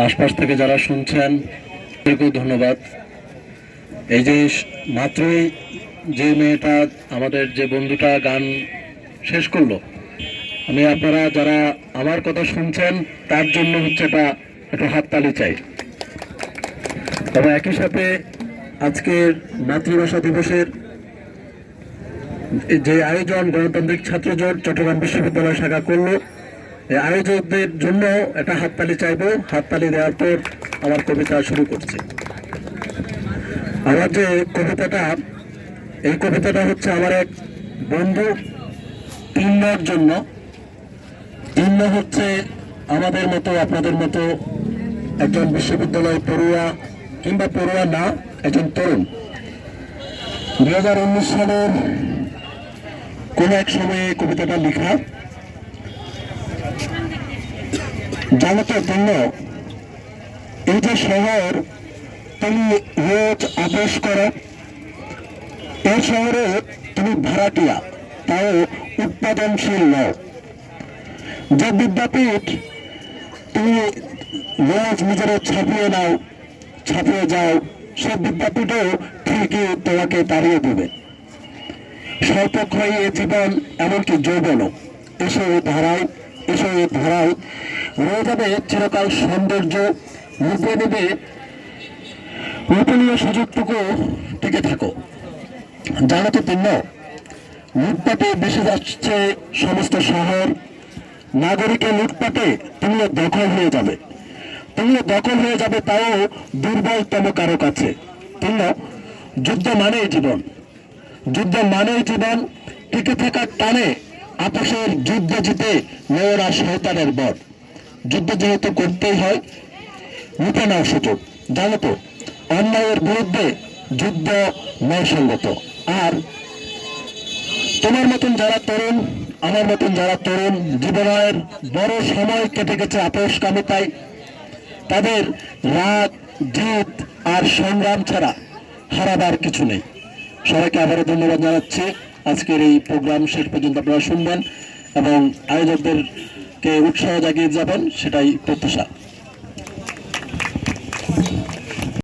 আশপাশ থেকে যারা শুনছেন তাদেরকেও ধন্যবাদ। এই যে মাত্রই যে মেয়েটা আমাদের যে বন্ধুটা গান শেষ করলো, আমি আপনারা যারা আমার কথা শুনছেন তার জন্য হচ্ছে এটা একটু হাততালি চাই। তবে একই সাথে আজকের মাতৃভাষা দিবসের যে আয়োজন গণতান্ত্রিক ছাত্র জোট চট্টগ্রাম বিশ্ববিদ্যালয় শাখা করলো, এই আয়োজকদের জন্য একটা হাততালি চাইবো। হাততালি দেওয়ার পর আমার কবিতা শুরু করছি। আমার যে কবিতাটা, এই কবিতাটা হচ্ছে আমার এক বন্ধু তিন্নর জন্য। তিন্ন হচ্ছে আমাদের মতো আপনাদের মতো একজন বিশ্ববিদ্যালয় পড়ুয়া কিংবা পড়ুয়া না, একজন তরুণ। 2019 সালের কোন এক সময়ে কবিতাটা লেখা। জানো তো তিন্ন, এই যে শহর তুমি রোজ আপোষ করো, এই শহরে তুমি ভাড়াটিয়া, তাও উৎপাদনশীল নও। যে বিদ্যাপীঠ তুমি রোজ নিজেরা ছাপিয়ে নাও, ছাপিয়ে যাও, সে বিদ্যাপীঠও ঠিকই তোমাকে তাড়িয়ে দেবে। স্বল্পক্ষয়ী এ জীবন, এমনকি যৌবনও এসো এই ধারায়, এসো এই ধারায় রয়ে যাবে চিরকাল সৌন্দর্য, লুকিয়ে নেবে রূপনীয় সুযোগটুকু, টিকে থাকো। জানো তো তিন্ন, লুটপাটে বেসে যাচ্ছে সমস্ত শহর। নাগরিকের লুটপাটে তুমিও দখল হয়ে যাবে, তুমিও দখল হয়ে যাবে, তাও দুর্বলতম কারো কাছে। তিন্ন, যুদ্ধ মানেই জীবন, যুদ্ধ মানেই জীবন। টিকে থাকার টানে আপোষের যুদ্ধ জিতে মেয়েরা শয়তানের বর। যুদ্ধ যেহেতু করতেই হয়, লুটে নাও সুযোগ। জানো তো, অন্যায়ের বিরুদ্ধে যুদ্ধ ন্যায়সঙ্গত। আর তোমার মতন যারা তরুণ, আমার মতন যারা তরুণ, জীবনের বড় সময় কেটে গেছে আপোষকামিতায়, তাদের রাগ, জিদ আর সংগ্রাম ছাড়া হারাবার কিছু নেই। সবাইকে আবারও ধন্যবাদ জানাচ্ছি। আজকের এই প্রোগ্রাম শেষ পর্যন্ত আপনারা শুনবেন এবং আয়োজকদেরকে উৎসাহ জাগিয়ে যাবেন, সেটাই প্রত্যাশা।